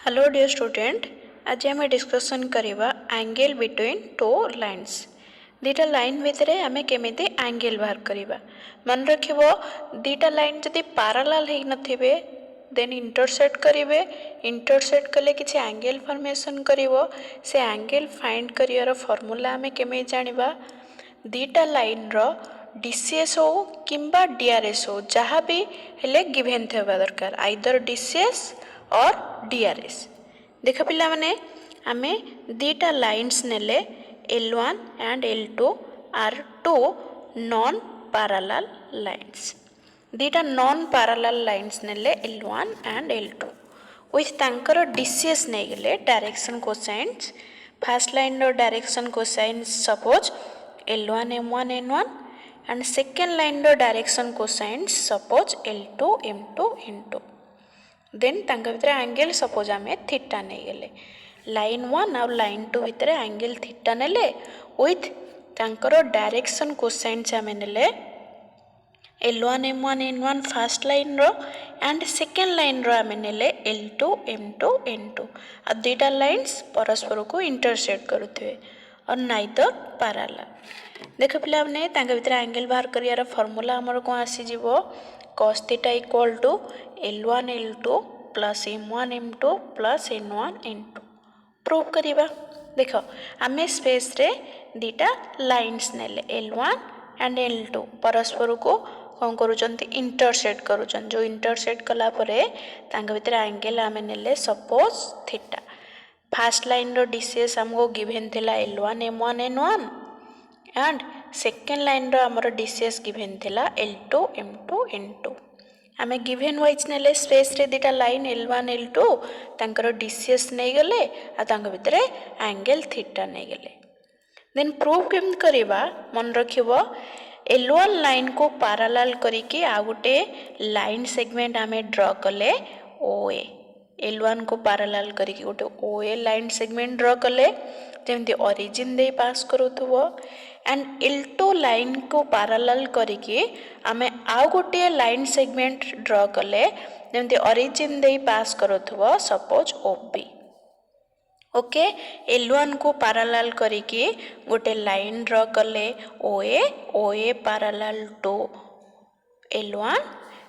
Hello dear student, आज आम discussion करवा एंगल बिटवीन टू लाइन्स। दीटा लाइन भितर आम केमी एंगल बाहर करवा। मन रख दीटा लाइन जदि पारालाल हो नथिबे देन इंटरसेक्ट करेंगे। इंटरसेक्ट कले किसी एंगल फॉर्मेशन करिवो। से एंगल फाइंड करिवार फॉर्मूला आम केमी जानिबा। दीटा लाइन रो डीसीएस हो किंबा डीआरएस हो जहाँ भी हेले गिवन थेबा दरकार, आइदर डीसीएस और डीआरएस। देख पिला माने आमे दीटा लाइन्स नेले L1 and L2 are two non parallel lines. दीटा नॉन पैरेलल लाइन्स नेले L1 एंड L2 विथ तांकर डीसीएस नहीं गले डायरेक्शन कोसाइन्स। फर्स्ट लाइन रो direction cosines suppose L1 M1 N1 and second line रो direction cosines suppose L2 M2 N2। Then तांका भितर angle suppose आम थीटा नहीं गले लाइन 1 और लाइन 2 भितर एंगल थीटा नेले विथ तांकर डायरेक्शन कोसाइन्स आम नेले L1 M1 N1 first line रो एंड सेकेंड लाइन रो आम नेले L2 M2 N2। आ दीटा लाइन्स परस्पर को इंटरसेक्ट करुथे और नाइदर पैरेलल। देख पिला माने तांका भितर एंगल बाहर करियार फॉर्मूला हमर को आसी जीवो cos theta equal to L1 L2 plus M1 M2 plus N1 N2 prove करिबा। देख आमे स्पेस रे दीटा लाइन्स नेले L1 एंड L2 परस्पर को कौन करूचंती इंटरसेक्ट करूचन। जो इंटरसेक्ट कला परे तांका भितर एंगल आमे नेले सपोज थीटा। फर्स्ट लाइन रो डीसीएस हमको गिवन थिला L1 M1 N1 and second line रो हमर डीसीएस गिवन थिला L2 M2 N2। आमे गिवन वाइज नेले स्पेस रे दीटा लाइन L1 L2 तांकर डीसीएस नहीं गले आ तांका भितर एंगल थीटा नहीं गले। देन प्रूव केम करिबा मन रखिबो L1 लाइन को पैरेलल करिके आ गुटे लाइन सेगमेंट आमे ड्रा कले OA। L1 को पैरेलल करिके गुटे OA लाइन सेगमेंट ड्रा कले जेमती ओरिजिन दे पास करूथबो एंड L2 लाइन को पैरेलल करिके आमे आउ गोटे लाइन सेगमेंट ड्रा कले जेमती ओरिजिन दे पास करूथबो सपोज OB। ओके L1 को पैरेलल करिके गोटे लाइन ड्रा कले OA parallel to L1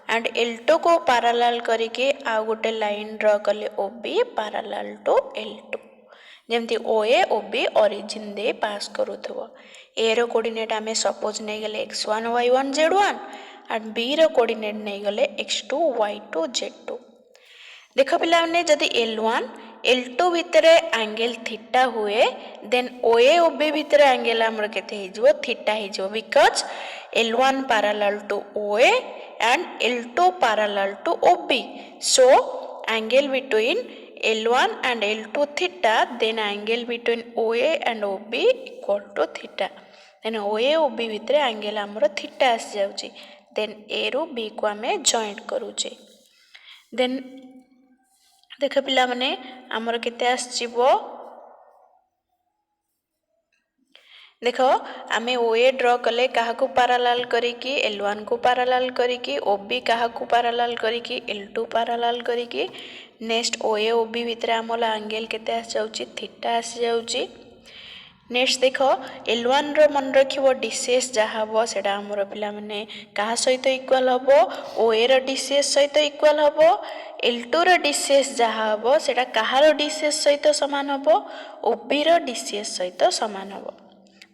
and L2 को पैरेलल करिके आ गोटे लाइन ड्रा कले OB पैरेलल टू L2 जेमती OA OB ओरिजिन दे पास करूथबो। ए रो कोऑर्डिनेट आमे सपोज नहीं गले x1 y1 z1 and b रो कोऑर्डिनेट नहीं गले x2 y2 z2। देख पिला ने जदि L1 L2 भितर एंगल थीटा हुए देन OA OB भितर एंगल हमर केते हिजबो थीटा हिजबो because L1 parallel to OA and L2 parallel to OB। So angle between L1 and L2 theta then angle between OA and OB equal to theta। then OA OB भितर angle हमर theta आस जाउची then A row B को आमे joint करूचे। then देख पिला माने हमर केते आस जीवो देखो आमे OA ड्रा कले कहा को पैरेलल करिकी L1 को पैरेलल करिकी OB कहा को पैरेलल करिकी L2 पैरेलल करिकी नेक्स्ट OA OB भितर आमला एंगल केते आस जाउची थीटा आस जाउची। नेक्स्ट देखो L1 रो मन रखिबो डीसीएस जहा हबो सेडा हमर पिला माने कहा सहित इक्वल हबो OA रो डीसीएस सहित इक्वल हबो L2 रो डीसीएस जहा हबो सेडा कहा रो डीसीएस सहित समान हबो OB रो डीसीएस सहित समान हबो।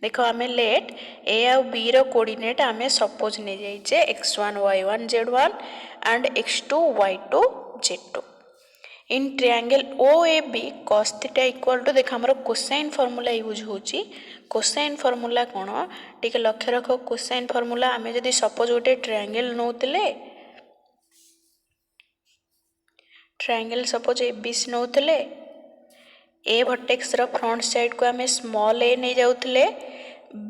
देखो आमे लेट A और B रो कोऑर्डिनेट आमे सपोज ने जाइछे x1 y1 z1 and x2 y2 z2। In triangle OAB cos theta equal to देख हमर कोसाइन फार्मूला यूज होची। कोसाइन फार्मूला कोन ठीक लक्ष्य रखो कोसाइन फार्मूला आमे जदी सपोज गोटे ट्रायंगल नोतले ट्रायंगल सपोज ABC नोतले A वर्टेक्स रो फ्रंट साइड को आमे स्मॉल a नै जाउतले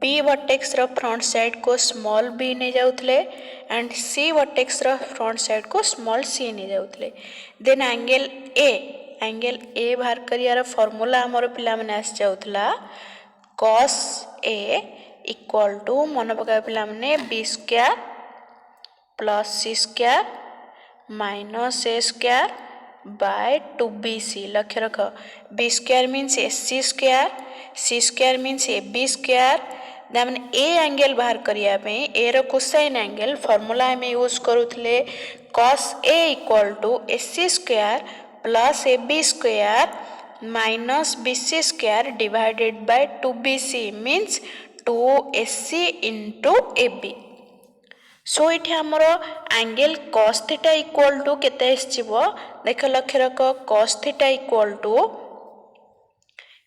B वर्टेक्स रो फ्रंट साइड को स्मॉल b नै जाउतले एंड C वर्टेक्स रो फ्रंट साइड को स्मॉल c नै जाउतले। देन एंगल A बाहर करियार फार्मूला हमर पिला माने आस जाउतला cos A इक्वल टू मन पका पिला माने b square plus c square minus a square by 2BC लक्ष्य रख B square means AC square C square means AB square मैंने ए एंगल बाहर करिया पे ए रो कोसाइन एंगल फार्मूला हमें यूज करूथले cos A equal to AC square plus AB square minus BC square divided by 2BC means 2AC into AB सो ये आमर angle cos theta equal to केते आसीबो देख लक्ष्य रख cos थीटा इक्वल टू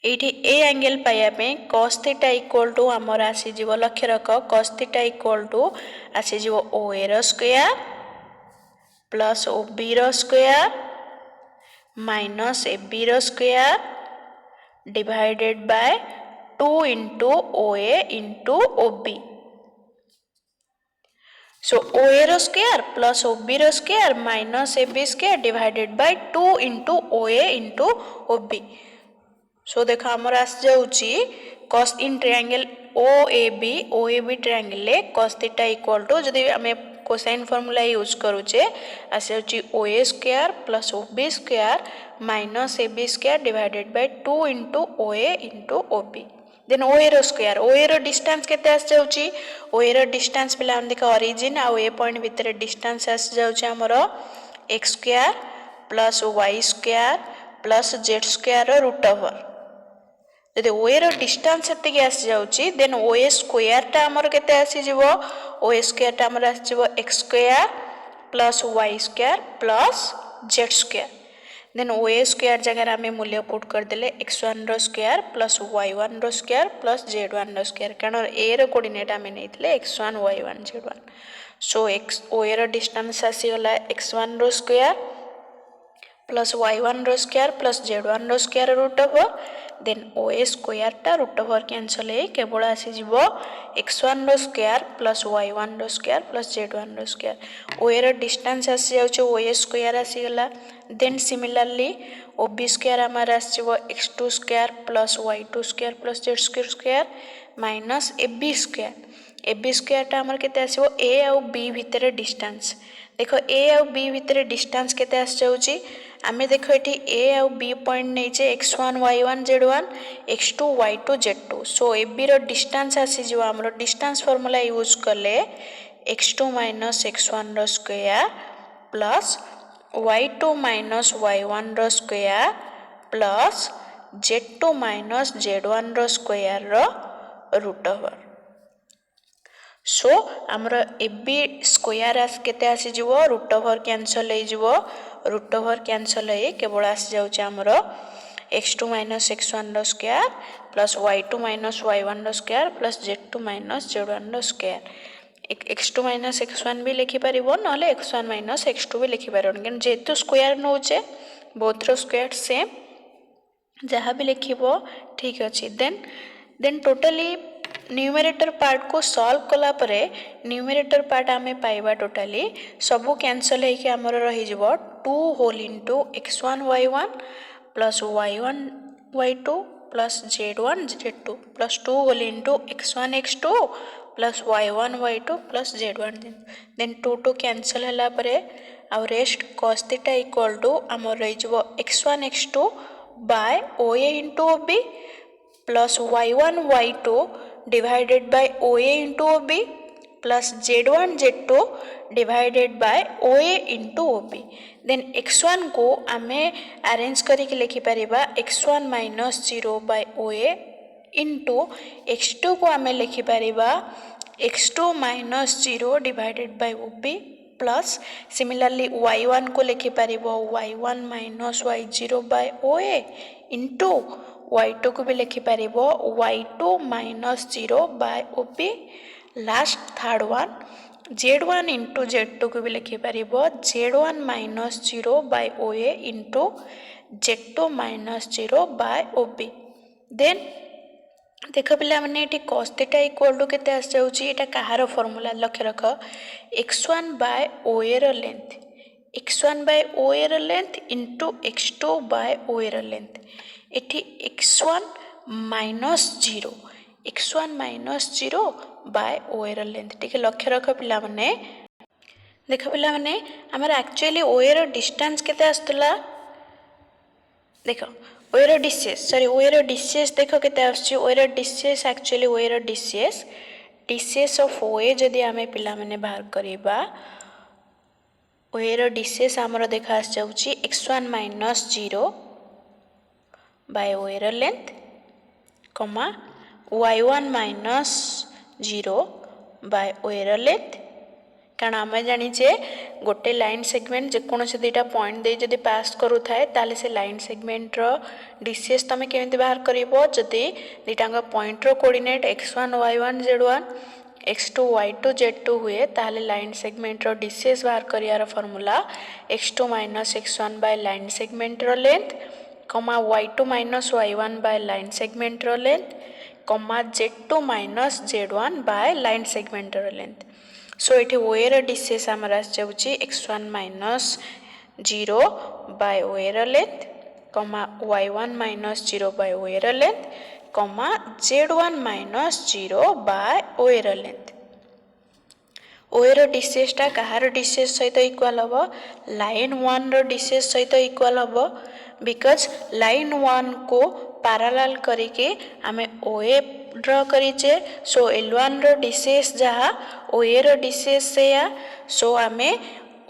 एठी ए एंगल पाया पे cos थीटा इक्वल टू आमर आसी जीवो लक्ष्य रख cos थीटा इक्वल टू आसी जीवो OA रो स्क्वायर प्लस OB रो स्क्वायर माइनस AB रो square divided by 2 into OA into OB so OA रो स्क्वायर प्लस OB रो square minus AB square divided by 2 into OA into OB so देखो आमर आस जाउची cos in triangle OAB triangle ले cos theta equal to जदि हमें cosine formula use करूचे आस जाउची OA square plus OB square minus AB square divided by 2 into OA into OB then OA रो स्क्वायर OA रो डिस्टेंस केते आस जाउची OA रो डिस्टेंस पिला हम देखा ओरिजिन आ ए पॉइंट भितर डिस्टेंस आस जाउची हमर x square plus y square plus z square रो रूट ओवर यदि OA रो डिस्टेंस एते आस जाउची देन OA स्क्वायर ता हमर केते आसी जिवो OA स्क्वायर ता हमर आसी जिवो x square plus y square plus z square then OA square जगह आम मूल्य पुट करदे x1 रो स्क्वायर प्लस y1 रो स्क्वायर प्लस z1 रो स्क्वायर कारण a रो कोऑर्डिनेट आम नहीं x1 y1 z1 so OA रो डिस्टेंस आसीगला x1 रो स्क्वायर प्लस y1 रो स्क्वायर प्लस z1 रो square root over then OA square टा रूट ओवर कैंसल है केवल आसी जीवो x1 रो स्क्वायर प्लस y1 रो स्क्वायर प्लस z1 रो स्क्वायर OA रो डिस्टेंस आसी जाउछ OA स्क्वायर आसीगला देन सिमिलरली OB स्क्वायर हमार आसीबो x2 square plus y2 square plus z square minus AB square टा हमर केते आसीबो A और B भितर डिस्टेंस देखो A और B भितर डिस्टेंस केते आस जाउची आमे देखो एठी A और B पॉइंट नै जे x1 y1 z1 x2 y2 z2 सो AB रो डिस्टेंस आसी जो हमरो डिस्टेंस फार्मूला यूज करले x2 x1 रो स्क्वायर प्लस y2 y1 रो स्क्वायर प्लस z2 z1 रो स्क्वायर रो रूट ओवर सो हमरो AB स्क्वायर आस केते आसी जीवो रूट ओवर कैंसल हे जीवो रूट ओवर कैंसल हे केवल आसी जाउछ हमरो x2 x1 रो स्क्वायर प्लस y2 y1 रो स्क्वायर प्लस z2 z1 रो स्क्वायर x2 x1 भी लिखि परिबो नले x1 x2 भी लिखि परिबो किन जेतु स्क्वायर नोचे बोथ रो स्क्वायर सेम जहाँ भी लिखिबो ठीक अछि देन टोटली न्यूमरेटर पार्ट को सॉल्व कला परे न्यूमरेटर पार्ट आमे पाइबा टोटली सबु कैंसल है कि हमर रही जबो 2 whole into x1 y1 plus y1 y2 plus z1 z2 plus 2 whole into x1 x2 plus y1 y2 plus z1 then 2 2 cancel हला परे आ rest cos theta equal to हमर रही जबो x1 x2 by OA into OB plus y1 y2 divided by OA into OB plus Z1 Z2 divided by OA into OB then x1 को आमे arrange करी के लिखि परिबा x1 minus 0 by OA into x2 को आमे लिखि परिबा x2 minus 0 divided by OB plus similarly y1 को लिखि परिबो y1 minus y0 by OA into y2 को भी लिखि परिबो y2 minus 0 by OB last third one z1 into z2 को भी लिखि परिबो z1 minus 0 by OA into z2 minus 0 by OB then देख पिला माने एटी cos थीटा इक्वल टू केते आस जाउची एटा कहार फार्मूला लक्ष्य रख x1 by OA रो लेंथ x1 by OA रो length into x2 by OA रो लेंथ एटी x1 minus 0 by OA रो लेंथ ठीक है लक्ष्य रख पिला माने देख पिला माने हमर एक्चुअली OA रो डिस्टेंस केते आस्तला देख ओएर डिसीएस सॉरी ओएर डिसीएस देख केते आछी ओएर डिसीएस एक्चुअली ओएर डिसीएस डिसीएस ऑफ ओए जदि आमे पिला माने बाहर करिबा ओएर डिसीएस हमर देखा जाउची x1 - 0 बाय ओएर लेंथ कमा y1 - 0 बाय ओएर लेंथ कारण आम जाचे गोटे लाइन सेगमेंट जेकोसी दुईटा पॉइंट दे जदि पास करू थाए ताले से लाइन सेगमेंट रो डीसीएस तुम केमिति बाहर करिवो जदि दुईटा पॉइंट रो coordinate x1 y1 z1 x2 y2 z2 हुए ताले लाइन सेगमेंट रो डीसीएस बाहर करियार formula x2 - x1 by line segment रो length comma y2 - y1 by line segment रो length comma z2 - z1 by line segment रो length so ये ओएर डीसीएस आमर आसुची x1 - 0 बाय ओएर लेंथ कमा y1 - 0 बाय ओएर लेंथ कमा z1 - 0 बाय ओएर लेंथ ओएर डीसीएस टा कहार डीसीएस सहित इक्वल हम लाइन 1 रो डीसीएस सहित इक्वल हम बिकॉज लाइन 1 को पैरेलल करके आमे ओए ड्रा करिचे सो L1 रो डीसीएस जहा ओए रो डीसीएस सेया सो आमे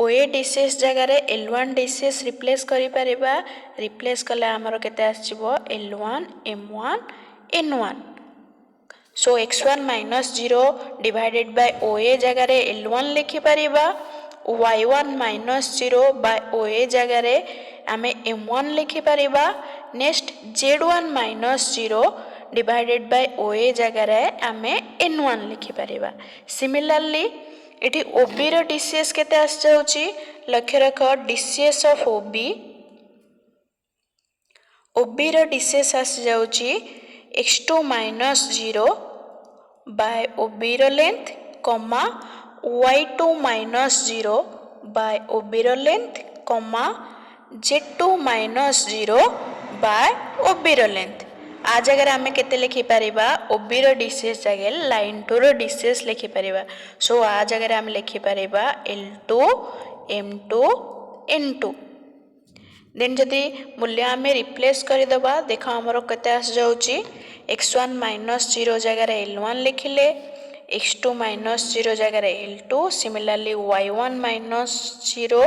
ओए डीसीएस जगह रे L1 डीसीएस रिप्लेस करि परिबा रिप्लेस कले हमर केते आछिबो L1 M1 N1 so x1 - 0 divided by ओए जगह रे L1 लिखि परिबा y1 - 0 बाय ओए जगह रे आमे M1 लिखि परिबा नेक्स्ट z1 - 0 डिवाइडेड बाय ओए जगह रे आमे n1 लिखि परिबा सिमिलरली एठी ओबी रो डीसीएस केते आस जाउची लक्ष्य रख डीसीएस ऑफ ओबी रो डीसीएस आस जाउची x2 - 0 बाय ओबी रो लेंथ कमा y2 - 0 बाय ओबी रो लेंथ कमा z2 - 0 बाय ओबी रो लेंथ आ जगह आमे केते लिखि परिबा ओबी रो डीसीएस जगह लाइन 2 रो डीसीएस लिखि परिबा सो आ जगह आमे लिखि परिबा L2 M2 N2 देन जदि मूल्य आमे रिप्लेस करि दबा देखो हमरो केते आस जाउची x1 - 0 जगह रे L1 लिखिले x2 - 0 जगह रे L2 similarly y1 - 0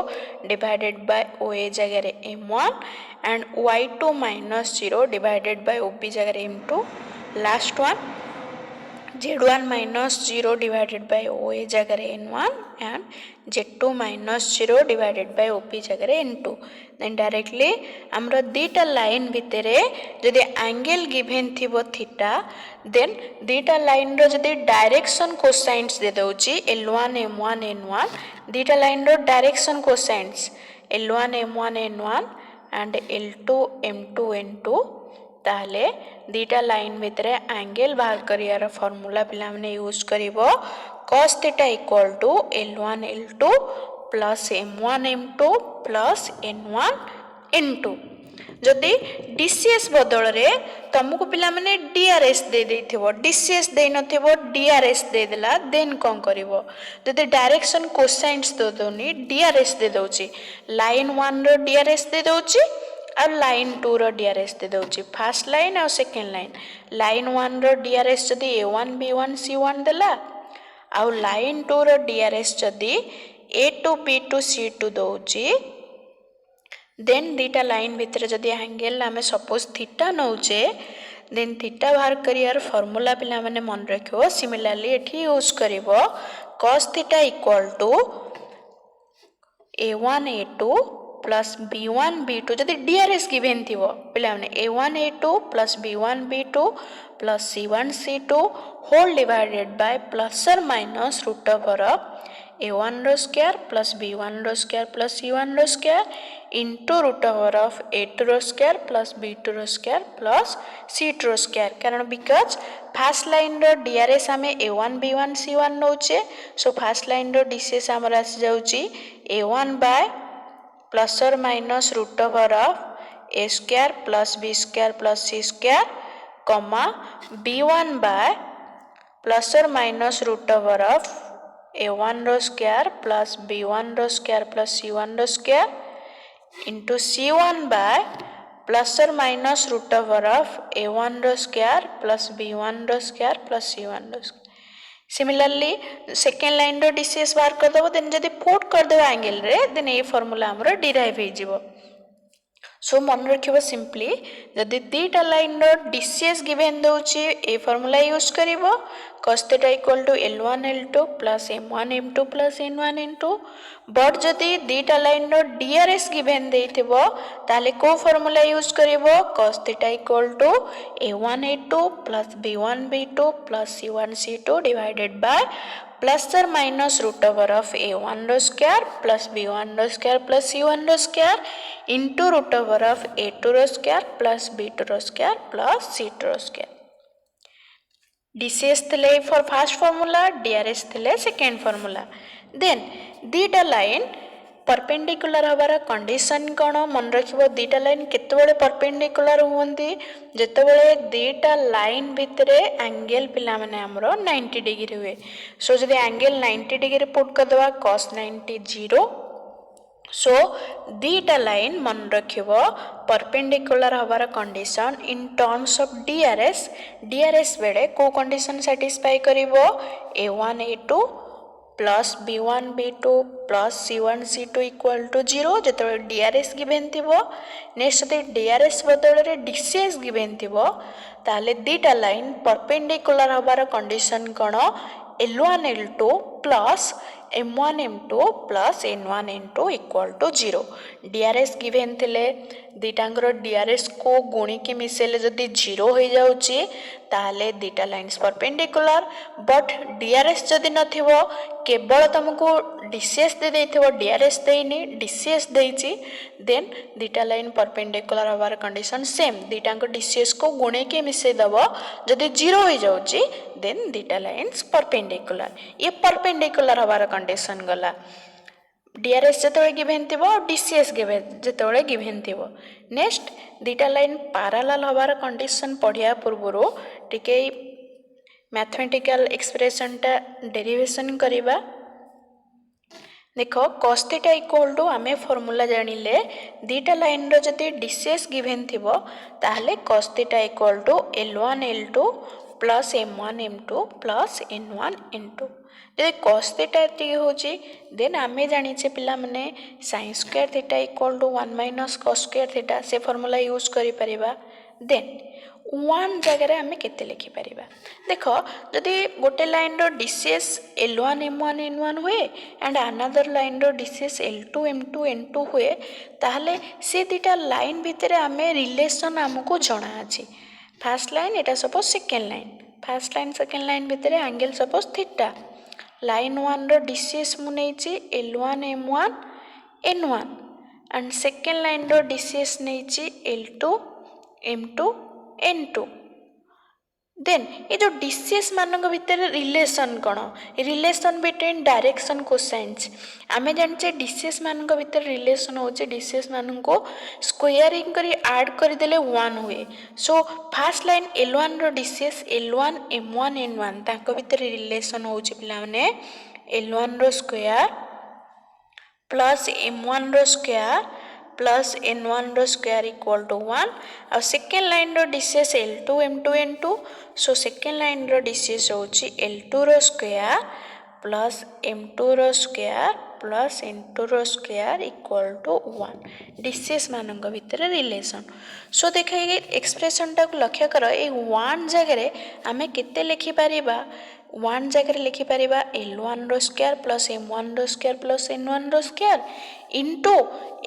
divided by ओए जगह रे M1 and y2 - 0 divided by OB जगह रे M2 last one z1 - 0 divided by OA जगह रे N1 and z2 - 0 divided by OP जगह रे N2 then directly हमरो दीटा लाइन भितरे जदि एंगल गिवन थिबो थीटा देन दीटा लाइन रो जदि डायरेक्शन कोसाइन्स दे दउची L1 M1 N1 दीटा लाइन रो direction cosines L1 M1 N1 and L2 M2 N2 ताले दीटा लाइन भितरे एंगल बाहर करियार फार्मूला पिला माने यूज करिवो cos theta equal to L1 L2 plus M1 M2 plus N1 N2 जदि डीसीएस बदल रे तुमको पिला माने डीआरएस दे देथिबो डीसीएस दे नथिबो डीआरएस दे देला देन कोन करिवो जदि डायरेक्शन कोसाइन्स दो दोनी डीआरएस दे दोची लाइन 1 रो डीआरएस दे दोची और लाइन 2 रो डीआरएस दे दोची फर्स्ट लाइन और सेकंड लाइन 1 रो डीआरएस जदि A1 B1 C1 देला और लाइन 2 रो डीआरएस जदि A2 B2 C2 दोची देन दीटा लाइन भितर जदि एंगल आमे सपोज थीटा नौचे देन थीटा बाहर करियार फार्मूला पिला माने मन रखियो सिमिलरली एठी यूज करिवो cos theta equal to A1 A2 plus B1 B2 जदि डीआरएस गिवन थिवो पिला माने A1 A2 plus B1 B2 plus C1 C2 whole divided by plus और minus root over of A1 रो स्क्वायर प्लस B1 रो square plus C1 रो square into root over of A2 रो square plus B2 रो square plus C2 रो square कारण because first line रो DRS आमे A1 B1 C1 नौचे सो फर्स्ट लाइन रो डीसीएस हमर आस जाउची A1 बाय प्लस और minus root over of A square plus B square plus C square comma B1 by plus और minus root over of A1 रो square plus B1 रो square plus C1 रो square into C1 by plus और minus root over of a1 रो square plus b1 रो square plus c1 रो square. Similarly second line रो DCS बाहर कर दबो देन जदी पुट कर देबो एंगल रे देन ए फार्मूला हमरो डिराइव हे जिवो। सो मन रखिबो सिंपली जदि दीटा लाइन रो डीसीएस गिवन दउची ए फार्मूला यूज करिवो cos theta equal to L1 L2 plus M1 M2 plus N1 N2 but जदि दीटा लाइन रो DRS गिवन देइथिबो ताले को फार्मूला यूज करिवो cos theta equal to A1 A2 plus B1 B2 plus C1 C2 divided by plus or minus root over of a1 रो square plus b1 रो स्क्वायर plus c1 रो square into root over of a2 रो square plus b2 रो square plus c2 रो square. DCS थिले for first formula DRS थिले second formula. Then दीटा line perpendicular हबार कंडीशन कौन मन रखिबो दीटा लाइन केतेबेले परपेंडिकुलर होंदी जेतेबेले दीटा लाइन भितरे एंगल पिला माने हमरो 90 डिग्री हुए। सो जदि एंगल 90 डिग्री पुट कर दवा cos 90 0। सो दीटा लाइन मन रखिबो परपेंडिकुलर हबार condition in terms of DRS बेले को कंडीशन सैटिस्फाई करिवो a1 a2 plus b1 b2 plus c1 c2 equal to 0 जते DRS गिवन थिबो। नेक्स्ट जते DRS बदल रे DCS गिवन थिबो ताले दीटा लाइन परपेंडिकुलर हबार कंडीशन कोन L1 L2 plus M1 M2 plus N1 N2 equal to 0। DRS गिवन थिले दीटांगर DRS को गुणी के मिसेले जदि 0 हो जाउची ताले दीटा लाइन्स परपेंडिकुलर बट DRS जदि नथिबो केवल तुमको DCS दे देथिबो DRS देइनी DCS देइची देन दीटा लाइन परपेंडिकुलर हबार कंडीशन सेम दीटांको DCS को गुणे के मिसे दबो जदि 0 हो जाउची देन दीटा लाइन्स परपेंडिकुलर ये परपेंडिकुलर हबार कंडीशन गला। DRS जतबे गिवन थिबो DCS गिवन जतबे गिवन थिबो। नेक्स्ट दीटा लाइन पैरेलल हबार कंडीशन पढ़िया पूर्वरो टिके मैथमेटिकल एक्सप्रेशन टा डेरिवेशन करिबा। देखो cos theta equal to आमे फार्मूला जानिले दीटा लाइन रो जदि DCS गिवन थिबो ताहले cos theta equal to L1 L2 plus M1 M2 plus N1 N2। जदि cos theta एति होची देन आमे जानिचे पिला माने sin square theta equal to 1 minus cos square theta से फार्मूला यूज करि परिबा। देन 1 जगह आमे केते लिखि परिबा देखो जदि गोटे लाइन रो DCS L1 M1 N1 हुए एंड अनदर लाइन रो DCS L2 M2 N2 हुए ताहले से दीटा लाइन भितरे आमे रिलेशन हमको जणा अछि। फर्स्ट लाइन एटा suppose second line first line second line भितरे एंगल सपोज थीटा लाइन 1 रो DCS मु नेछि L1 M1 N1 and second line रो DCS नेछि L2 M2 N2। देन ये जो DCS मानक भितर रिलेशन कौन रिलेशन बिटवीन डायरेक्शन कोसाइन्स आमे जानचे DCS मानक भितर रिलेशन होचे DCS मानक को स्क्वायरिंग करी ऐड करि देले 1 हुए। सो फर्स्ट लाइन L1 रो DCS L1 M1 N1 ताको भितर रिलेशन होचे पिला माने L1 रो स्क्वायर प्लस M1 रो स्क्वायर प्लस N1 रो स्क्वायर इक्वल टू 1 और सेकेंड लाइन रो DCS L2 M2 N2। So second line रो DCS होची L2 रो स्क्वायर प्लस M2 रो स्क्वायर प्लस N2 रो स्क्वायर इक्वल टू 1 DCS मानक भितर रिलेशन। सो देखा एक्सप्रेशन टा लक्ष्य कर ए 1 जगह आमे केते लिखि परिबा 1 जगह लिखि परिबा L1 रो स्क्वायर प्लस M1 रो स्क्वायर प्लस N1 रो स्क्वायर इनटू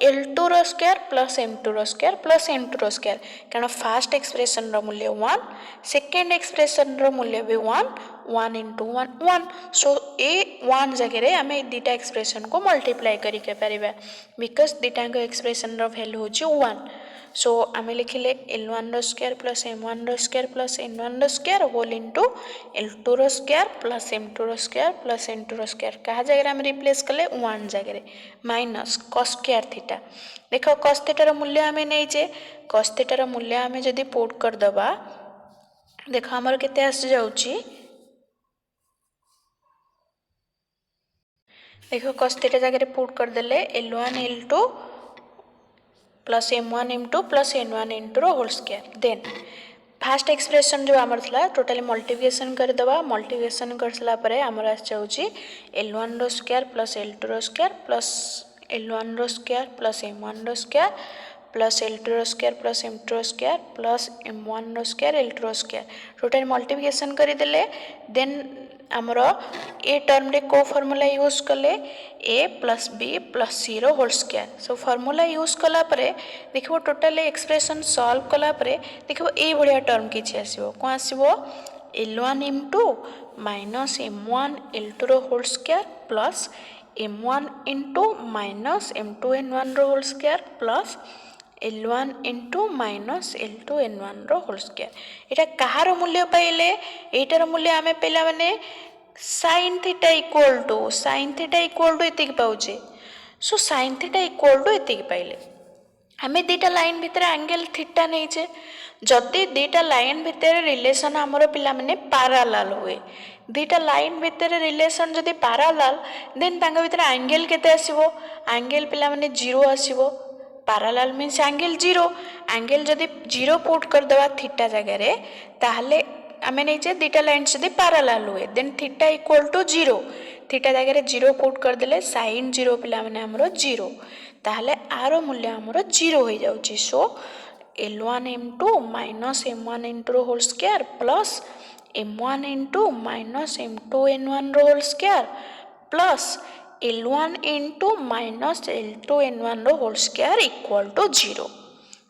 L2 रो स्क्वायर प्लस M2 रो स्क्वायर प्लस N2 रो स्क्वायर कारण फर्स्ट एक्सप्रेशन रो मूल्य 1 सेकेंड एक्सप्रेशन रो मूल्य भी 1 1 into 1 1। सो ए 1 जगह आमे दीटा एक्सप्रेशन को मल्टीप्लाई करि के परिबा बिकॉज़ दीटा को एक्सप्रेशन रो वैल्यू होची 1। सो आमे लिखिले L1 रो स्क्वायर प्लस M1 रो स्क्वायर प्लस N1 रो स्क्वायर होल इनटू L2 रो स्क्वायर प्लस M2 रो स्क्वायर प्लस N2 रो स्क्वायर कहा जगह आमे रिप्लेस कले 1 जगह माइनस cos स्क्वायर थीटा। देखो cos थीटा रो मूल्य आमे नै जे cos थीटा रो मूल्य आमे जदी पुट कर दबा देखो हमर केते आस जाउची देखो cos थीटा जगह पुट कर देले L1 L2 plus m1 m2 plus n1 n2 whole square then first expression जो आमर था टोटाली मल्टीप्लिकेशन करदेवा मल्टीप्लिकेशन कर सारा पर आमर आसी L1 रो स्क्वायर प्लस L2 रो स्क्वायर प्लस L1 रो स्क्वायर प्लस m1 रो स्क्वायर प्लस L2 रो स्क्वायर प्लस m2 रो स्क्वायर प्लस m1 रो स्क्वायर L2 रो स्क्वायर टोटाली मल्टीप्लिकेशन करदेले देन आमर ए टर्म रे को फॉर्मूला यूज कले a plus b plus c रो whole square so formula use कला परे देखिबो टोटल एक्सप्रेशन सॉल्व कला परे देखिबो ए भलिया टर्म किछि आसीबो को आसीबो L1 m2 minus m1 L2 रो whole square plus m1 into minus m2 n1 रो whole square plus L1 into minus L2 n1 रो होल स्क्वायर एटा कहार मूल्य पाइले एटार मूल्य आमे पेला माने sin थीटा इक्वल टू एतिक पाउचे so sin theta equal to एतिक पाइले आमे दीटा लाइन भितर एंगल थीटा नैचे जदि दीटा लाइन भितर रिलेशन हमर पिला माने पैरेलल हुए दीटा लाइन भितर रिलेशन जदि पैरेलल देन तांग भितर एंगल केते आसीबो एंगल पिला माने 0 आसीबो पैरेलल मीन्स एंगल 0 एंगल जदि 0 पुट कर देबा थीटा जगह रे ताहले आमे नैचे दीटा लाइन जदि पैरेलल हुए then theta equal to 0 theta जगह रे 0 पुट कर देले sin 0 पिला माने हमरो 0 ताहले आरो मूल्य हमरो 0 हो जाउची so L1 m2 minus m1 n2 whole square plus m1 n2 minus m2 n1 whole square plus L1 n2 minus L2 n1 whole square equal to 0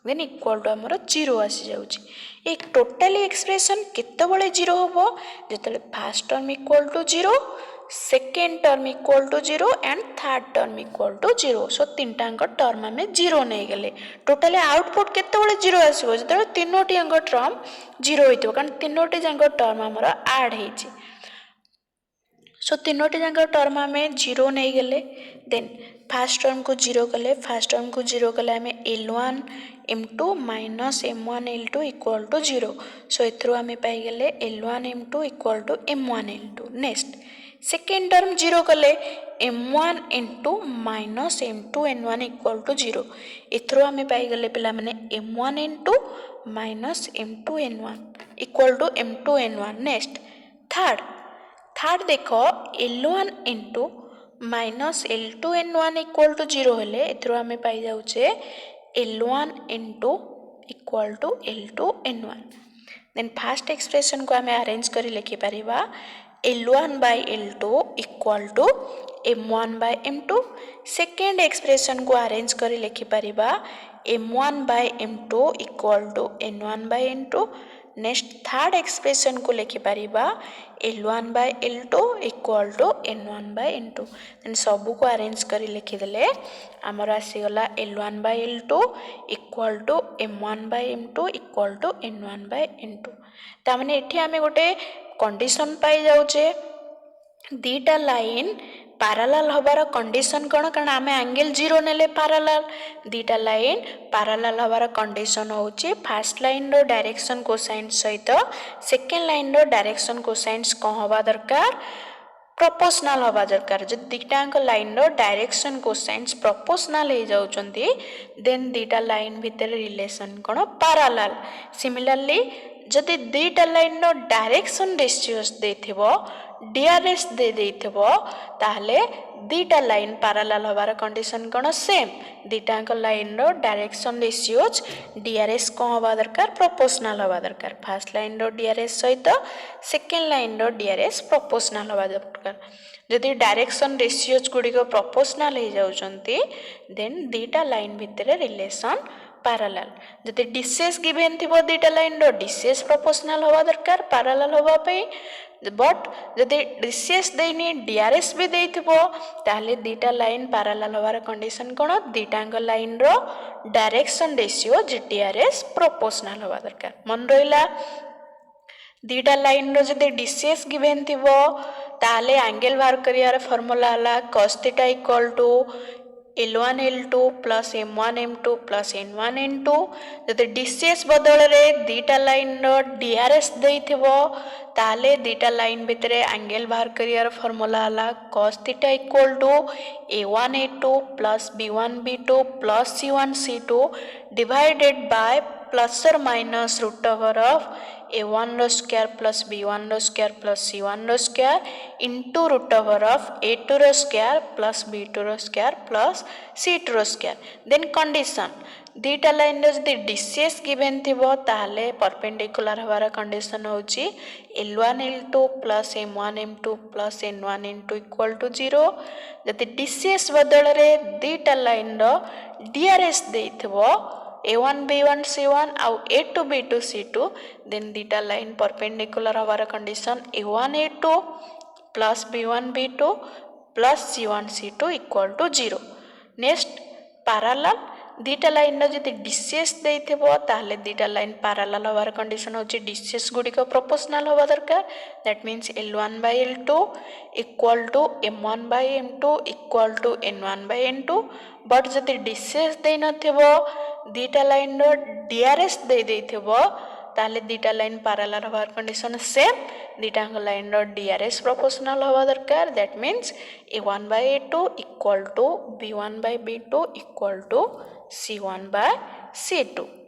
then equal to हमरो 0 आसी जाउची एक टोटली एक्सप्रेशन केते बळे 0 होबो जेतले first term equal to 0 second term equal to 0 and third term equal to 0 so तीनटा term आमे 0 नै गेले टोटली आउटपुट केते बळे 0 आसीबो जेतले तीनोटी अंग टर्म 0 होइतो कारण तीनोटी जंग टर्म हमरो ऐड हेछि सो तीनोटी जंग टर्म आमे 0 नै गेले देन फर्स्ट टर्म को 0 कले फर्स्ट टर्म को 0 कले आमे L1 m2 minus m1 L2 equal to 0 so एथरो आमे पाई गेले L1 m2 equal to m1 L2 next second term 0 कले m1 into minus m2 n1 equal to 0 एथरो आमे पाई गेले पिला माने m1 into minus m2 n1 equal to m2 n1 next third देखो L1 into minus L2 n1 equal to 0 हेले एथरो आमे पाई जाउचे L1 into equal to L2 n1 then first expression को आमे अरेंज करी लिखि परिबा L1 by L2 equal to m1 by m2 second expression को अरेंज करी लिखि परिबा m1 by m2 equal to n1 by n2 next third expression को लिखि परिबा L1 by L2 equal to n1 by n2 then सबु को arrange करी लिखि देले हमर आसी गला L1 by L2 equal to m1 by m2 equal to n1 by n2 ता माने एठी हमें गोटे कंडीशन पाई जाउचे दीटा लाइन पैरेलल होबार कंडीशन कोन कारण आमे एंगल 0 नेले पैरेलल दीटा लाइन पैरेलल होबार कंडीशन होची फर्स्ट लाइन रो डायरेक्शन कोसाइन सहित सेकंड लाइन रो डायरेक्शन कोसाइन्स को होबा दरकार प्रोपोर्शनल होबा दरकार जे दीटांक लाइन रो डायरेक्शन कोसाइन्स प्रोपोर्शनल हे जाउचंती देन दीटा लाइन भीतर रिलेशन कोन पैरेलल सिमिलरली जदि दीटा लाइन रो डायरेक्शन रेशियोस देथिबो डीआरएस दे देथिबो ताहले दीटा लाइन पैरेलल होबार कंडीशन कोन सेम दीटांक लाइन रो डायरेक्शन रेशियोस डीआरएस को होबा दरकार प्रोपोर्शनल होबा दरकार फर्स्ट लाइन रो डीआरएस सहित सेकंड लाइन रो डीआरएस प्रोपोर्शनल होबा दरकार जदि डायरेक्शन रेशियोस गुडी को प्रोपोर्शनल हे जाउचंती देन दीटा लाइन भितर रिलेशन पैरेलल जदि डिस्टेंस गिवन थिबो दीटा लाइन रो डिस्टेंस प्रोपोर्शनल होबा दरकार पैरेलल होबा पे बट जदि डिस्टेंस देनी डीआरएस भी देथिबो ताले दीटा लाइन पैरेलल होबार कंडीशन कोन दीटांग लाइन रो डायरेक्शन रेशियो डीआरएस प्रोपोर्शनल होबा दरकार मन रहिला दीटा लाइन रो जदि डिस्टेंस गिवन थिबो ताले एंगल बाहर करियार फार्मूला हला cos theta equal to L1 L2 plus M1 M2 plus N1 N2 जदि DCS बदल रे दीटा लाइन रो DRS देइथिबो ताले दीटा लाइन भितरे एंगल बाहर करियर फार्मूला हला cos theta equal to A1 A2 plus B1 B2 plus C1 C2 divided by plus or minus root over of A1 रो स्क्वायर plus B1 रो स्क्वायर plus C1 रो square into root over of A2 रो square plus B2 रो square plus C2 रो square then condition दीटा line रो जदि DCS given थिबो ताले परपेंडिकुलर हवार कंडीशन होची L1 L2 plus M1 M2 plus N1 N2 equal to 0 जदि DCS बदल रे दीटा लाइन रो DRS देइथिबो A1 B1 C1 आउ A2 B2 C2 then दीटा लाइन परपेंडिकुलर हवार condition A1 A2 plus B1 B2 plus C1 C2 equal to 0 next parallel दीटा line रो जदि DCS देइथिबो ताले दीटा लाइन पैरेलल हवार कंडीशन होची DCS गुडी को प्रोपोर्शनल होबा दरकार that means L1 by L2 equal to M1 by M2 equal to N1 by N2 but जदि DCS देइ नथिबो दीटा लाइन रो DRS देइ देइथिबो ताले दीटा लाइन पैरेलल हवार कंडीशन सेम दीटा लाइन रो DRS प्रोपोर्शनल होबा दरकार that means A1 by A2 equal to B1 by B2 equal to C1 by C2